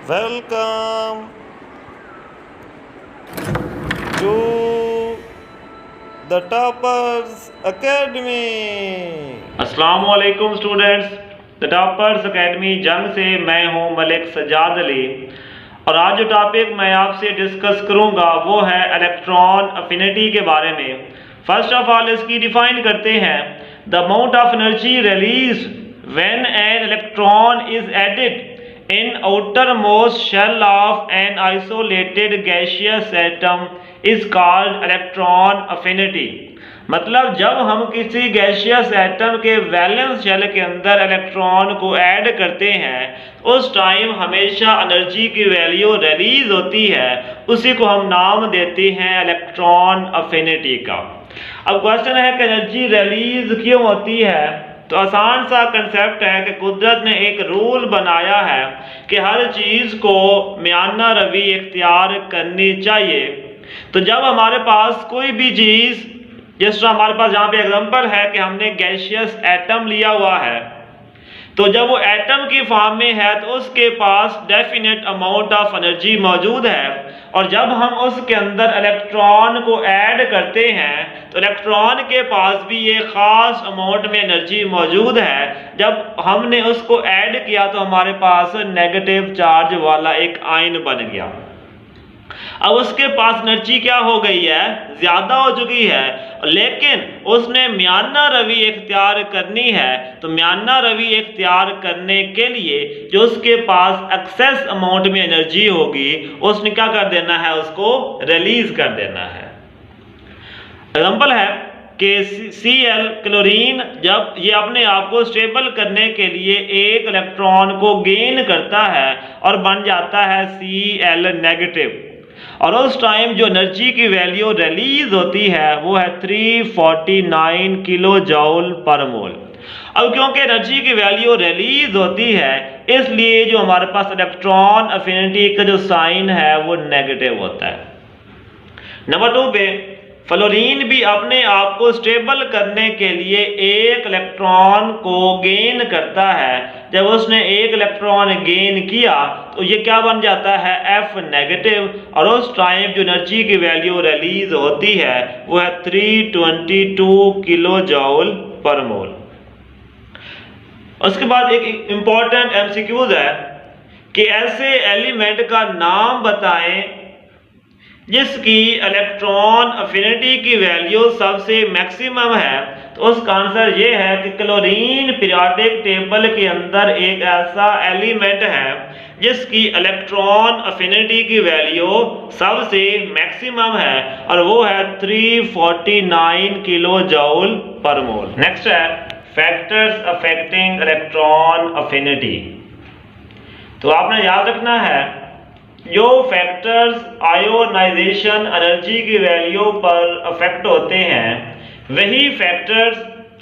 Welcome to the Toppers Academy. अस्सलामुअलैकुम students, the toppers academy जंग से मैं हूं मलिक सजाद अली और आज जो टॉपिक मैं आपसे डिस्कस करूंगा वो है इलेक्ट्रॉन अफिनिटी के बारे में। फर्स्ट ऑफ ऑल इसकी डिफाइन करते हैं। The amount of energy release when an electron is added in outermost shell of an isolated gaseous atom is called electron affinity। मतलब जब हम किसी गैसियस एटम के वैलेंस शेल के अंदर इलेक्ट्रॉन को ऐड करते हैं उस टाइम हमेशा एनर्जी की वैल्यू रिलीज होती है, उसी को हम नाम देते हैं इलेक्ट्रॉन अफिनिटी का। अब क्वेश्चन है कि एनर्जी रिलीज क्यों होती है? तो आसान सा कंसेप्ट है कि कुदरत ने एक रूल बनाया है कि हर चीज़ को मियाना रवि इख्तियार करनी चाहिए। तो जब हमारे पास कोई भी चीज़, जिस तरह हमारे पास यहाँ पे एग्जांपल है कि हमने गैसियस एटम लिया हुआ है, तो जब वो एटम की फॉर्म में है तो उसके पास डेफिनेट अमाउंट ऑफ एनर्जी मौजूद है, और जब हम उसके अंदर इलेक्ट्रॉन को ऐड करते हैं तो इलेक्ट्रॉन के पास भी ये ख़ास अमाउंट में एनर्जी मौजूद है। जब हमने उसको ऐड किया तो हमारे पास नेगेटिव चार्ज वाला एक आयन बन गया। अब उसके पास एनर्जी क्या हो गई है? ज़्यादा हो चुकी है, लेकिन उसने मियाना रवि इख्तियार करनी है। तो मियाना रवि इख्तियार करने के लिए जो उसके पास एक्सेस अमाउंट में एनर्जी होगी उसने क्या कर देना है? उसको रिलीज कर देना है। एग्जांपल है कि Cl क्लोरीन जब ये अपने आप को स्टेबल करने के लिए एक इलेक्ट्रॉन को गेन करता है और बन जाता है Cl नेगेटिव, और उस टाइम जो एनर्जी की वैल्यू रिलीज होती है वो है 349 किलो जूल पर मोल। अब क्योंकि एनर्जी की वैल्यू रिलीज होती है इसलिए जो हमारे पास इलेक्ट्रॉन अफिनिटी का जो साइन है वो नेगेटिव होता है। नंबर 2 पे फ्लोरीन भी अपने आप को स्टेबल करने के लिए एक इलेक्ट्रॉन को गेन करता है। जब उसने एक इलेक्ट्रॉन गेन किया तो ये क्या बन जाता है? F नेगेटिव, और उस टाइम जो एनर्जी की वैल्यू रिलीज होती है वो है 322 किलो जूल पर मोल। उसके बाद एक इम्पॉर्टेंट MCQs है कि ऐसे एलिमेंट का नाम बताएं जिसकी इलेक्ट्रॉन अफिनिटी की वैल्यू सबसे मैक्सिमम है। तो उसका आंसर ये है कि क्लोरीन पीरियोडिक टेबल के अंदर एक ऐसा एलिमेंट है जिसकी इलेक्ट्रॉन अफिनिटी की वैल्यू सबसे मैक्सिमम है, और वो है 349 किलो जूल पर मोल। नेक्स्ट है फैक्टर्स अफेक्टिंग इलेक्ट्रॉन अफिनिटी। तो आपने याद रखना है जो फैक्टर्स आयोनाइजेशन एनर्जी की वैल्यू पर अफेक्ट होते हैं वही फैक्टर्स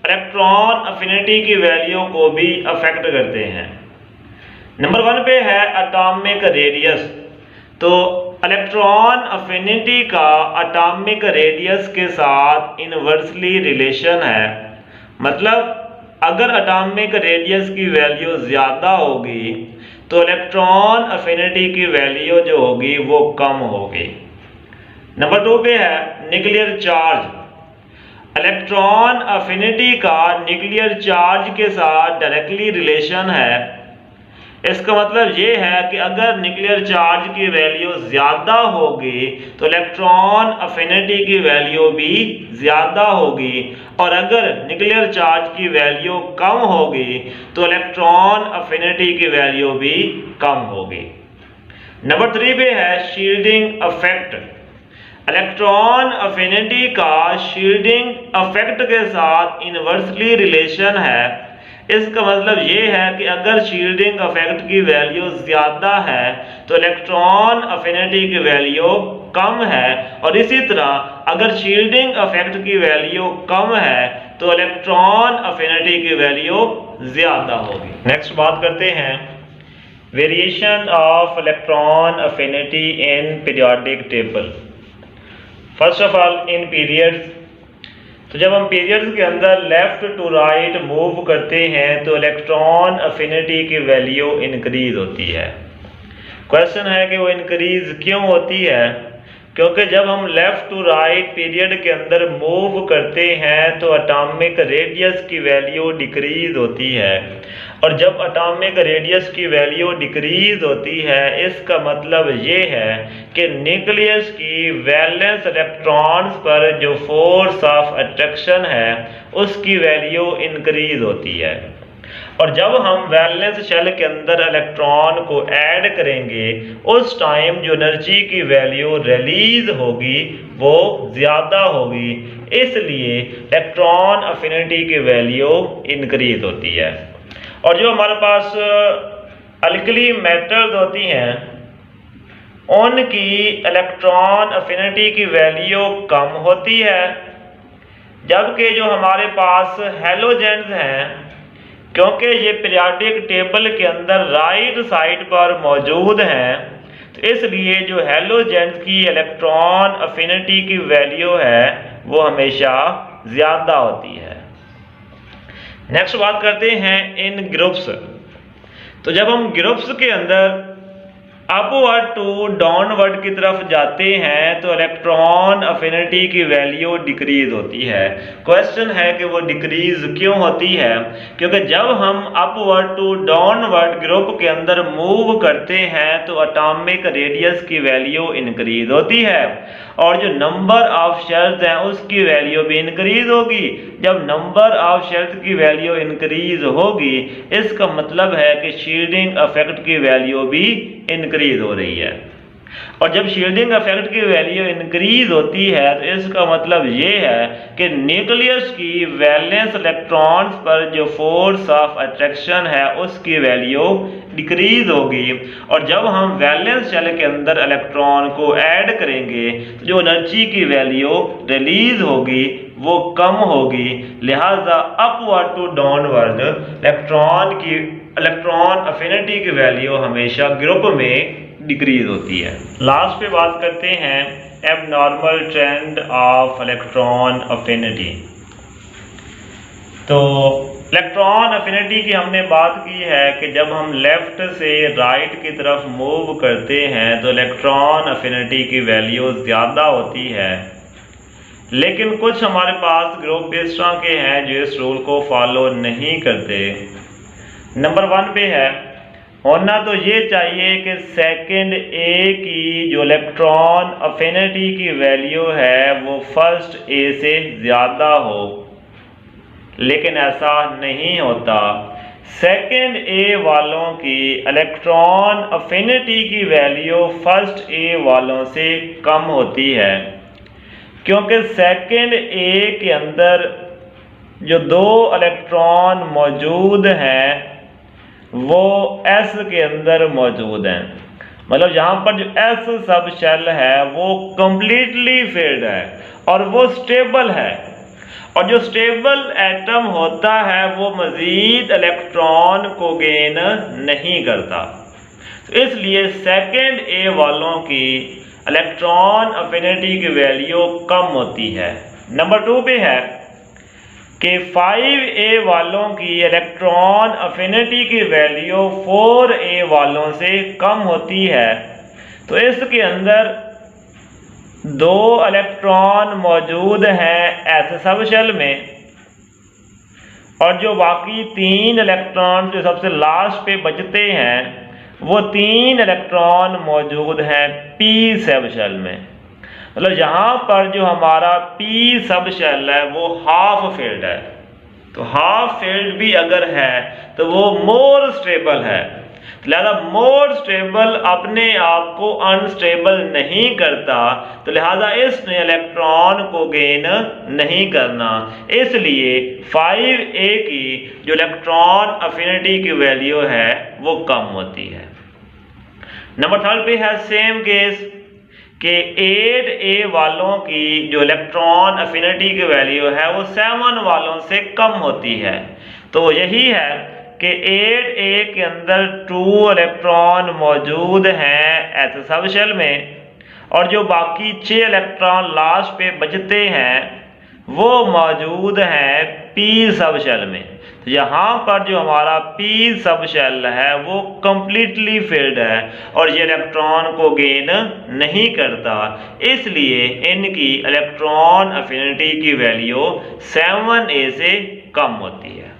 इलेक्ट्रॉन अफिनिटी की वैल्यू को भी अफेक्ट करते हैं। नंबर 1 पे है एटॉमिक रेडियस। तो इलेक्ट्रॉन अफिनिटी का एटॉमिक रेडियस के साथ इनवर्सली रिलेशन है। मतलब अगर एटॉमिक रेडियस की वैल्यू ज़्यादा होगी तो इलेक्ट्रॉन अफिनिटी की वैल्यू जो होगी वो कम होगी। नंबर 2 पे है न्यूक्लियर चार्ज। इलेक्ट्रॉन अफिनिटी का न्यूक्लियर चार्ज के साथ डायरेक्टली रिलेशन है। इसका मतलब ये है कि अगर न्यूक्लियर चार्ज की वैल्यू ज़्यादा होगी तो इलेक्ट्रॉन अफिनिटी की वैल्यू भी ज़्यादा होगी, और अगर न्यूक्लियर चार्ज की वैल्यू कम होगी तो इलेक्ट्रॉन अफिनिटी की वैल्यू भी कम होगी। नंबर 3 पे है शील्डिंग इफेक्ट। इलेक्ट्रॉन अफिनिटी का शील्डिंग इफेक्ट के साथ इनवर्सली रिलेशन है। इसका मतलब ये है कि अगर शील्डिंग इफेक्ट की वैल्यू ज़्यादा है तो इलेक्ट्रॉन अफिनिटी की वैल्यू कम है, और इसी तरह अगर शील्डिंग इफेक्ट की वैल्यू कम है तो इलेक्ट्रॉन अफिनिटी की वैल्यू ज़्यादा होगी। नेक्स्ट बात करते हैं variation of electron affinity in periodic table. First of all in periods. तो जब हम पीरियड्स के अंदर लेफ्ट टू राइट मूव करते हैं तो इलेक्ट्रॉन अफिनिटी की वैल्यू इंक्रीज होती है। क्वेश्चन है कि वो इंक्रीज क्यों होती है? क्योंकि जब हम लेफ्ट टू राइट पीरियड के अंदर मूव करते हैं तो एटॉमिक रेडियस की वैल्यू डिक्रीज होती है, और जब एटॉमिक रेडियस की वैल्यू डिक्रीज होती है इसका मतलब ये है कि न्यूक्लियस की वैलेंस इलेक्ट्रॉन्स पर जो फोर्स ऑफ अट्रैक्शन है उसकी वैल्यू इंक्रीज होती है। और जब हम वैलेंस शेल के अंदर इलेक्ट्रॉन को ऐड करेंगे उस टाइम जो एनर्जी की वैल्यू रिलीज होगी वो ज़्यादा होगी, इसलिए इलेक्ट्रॉन अफिनिटी की वैल्यू इंक्रीज होती है। और जो हमारे पास अल्कली मेटल्स होती हैं उनकी इलेक्ट्रॉन अफिनिटी की वैल्यू कम होती है, जबकि जो हमारे पास हैलोजेंस हैं क्योंकि ये पीरियोडिक टेबल के अंदर राइट साइड पर मौजूद हैं तो इसलिए जो हैलोजेंस की इलेक्ट्रॉन अफिनिटी की वैल्यू है वो हमेशा ज़्यादा होती है। नेक्स्ट बात करते हैं इन ग्रुप्स। तो जब हम ग्रुप्स के अंदर अपवर्ड टू डाउनवर्ड की तरफ जाते हैं तो इलेक्ट्रॉन अफिनिटी की वैल्यू डिक्रीज होती है। क्वेश्चन है कि वो डिक्रीज क्यों होती है? क्योंकि जब हम अपवर्ड टू डाउनवर्ड ग्रुप के अंदर मूव करते हैं तो एटॉमिक रेडियस की वैल्यू इंक्रीज होती है, और जो नंबर ऑफ शेल्स हैं उसकी वैल्यू भी इंक्रीज होगी। जब नंबर ऑफ शेल्स की वैल्यू इंक्रीज होगी इसका मतलब है कि शील्डिंग इफेक्ट की वैल्यू भी इंक्रीज हो रही है, और जब शील्डिंग इफेक्ट की वैल्यू इंक्रीज होती है तो इसका मतलब ये है कि न्यूक्लियस की वैलेंस इलेक्ट्रॉन्स पर जो फोर्स ऑफ अट्रैक्शन है उसकी वैल्यू डिक्रीज होगी, और जब हम वैलेंस शेल के अंदर इलेक्ट्रॉन को ऐड करेंगे तो जो एनर्जी की वैल्यू रिलीज होगी वो कम होगी। लिहाजा upward to downward electron affinity की वैल्यू हमेशा ग्रुप में डिक्रीज होती है। लास्ट पे बात करते हैं abnormal trend of electron affinity. तो इलेक्ट्रॉन अफिनिटी की हमने बात की है कि जब हम लेफ्ट से राइट की तरफ मूव करते हैं तो इलेक्ट्रॉन अफिनिटी की वैल्यू ज़्यादा होती है, लेकिन कुछ हमारे पास ग्रुप इस तरह के हैं जो इस रूल को फॉलो नहीं करते। नंबर 1 पे है, होना तो ये चाहिए कि सेकंड ए की जो इलेक्ट्रॉन अफिनिटी की वैल्यू है वो फर्स्ट ए से ज़्यादा हो, लेकिन ऐसा नहीं होता। सेकंड ए वालों की इलेक्ट्रॉन अफिनिटी की वैल्यू फर्स्ट ए वालों से कम होती है, क्योंकि सेकंड ए के अंदर जो 2 इलेक्ट्रॉन मौजूद हैं वो S के अंदर मौजूद हैं। मतलब यहाँ पर जो S सब शेल है वो कम्प्लीटली फिल्ड है और वो स्टेबल है, और जो स्टेबल एटम होता है वो मज़ीद इलेक्ट्रॉन को गेन नहीं करता। तो इसलिए सेकंड ए वालों की इलेक्ट्रॉन अफिनिटी की वैल्यू कम होती है। नंबर 2 पे है कि 5A वालों की इलेक्ट्रॉन अफिनिटी की वैल्यू 4A वालों से कम होती है। तो इसके अंदर 2 इलेक्ट्रॉन मौजूद हैं S सब शेल में, और जो बाकी 3 इलेक्ट्रॉन जो सबसे लास्ट पे बचते हैं वो 3 इलेक्ट्रॉन मौजूद हैं P सब शेल में। मतलब यहाँ पर जो हमारा P सब शेल है वो हाफ फील्ड है, तो हाफ फील्ड भी अगर है तो वो मोर स्टेबल है। लिहाजा मोर स्टेबल अपने आप को अनस्टेबल नहीं करता, तो लिहाजा इसने इलेक्ट्रॉन को गेन नहीं करना, इसलिए 5A की जो इलेक्ट्रॉन अफिनिटी की वैल्यू है वो कम होती है। नंबर 3 पे है सेम केस कि 8A वालों की जो इलेक्ट्रॉन अफिनिटी की वैल्यू है वो 7 वालों से कम होती है। तो यही है कि 8A के अंदर 2 इलेक्ट्रॉन मौजूद हैं S सब शेल में, और जो बाकी 6 इलेक्ट्रॉन लास्ट पे बचते हैं वो मौजूद हैं P सब शेल में। यहाँ पर जो हमारा p सब शेल है वो कंप्लीटली फिल्ड है और ये इलेक्ट्रॉन को गेन नहीं करता, इसलिए इनकी इलेक्ट्रॉन अफिनिटी की वैल्यू 7a से कम होती है।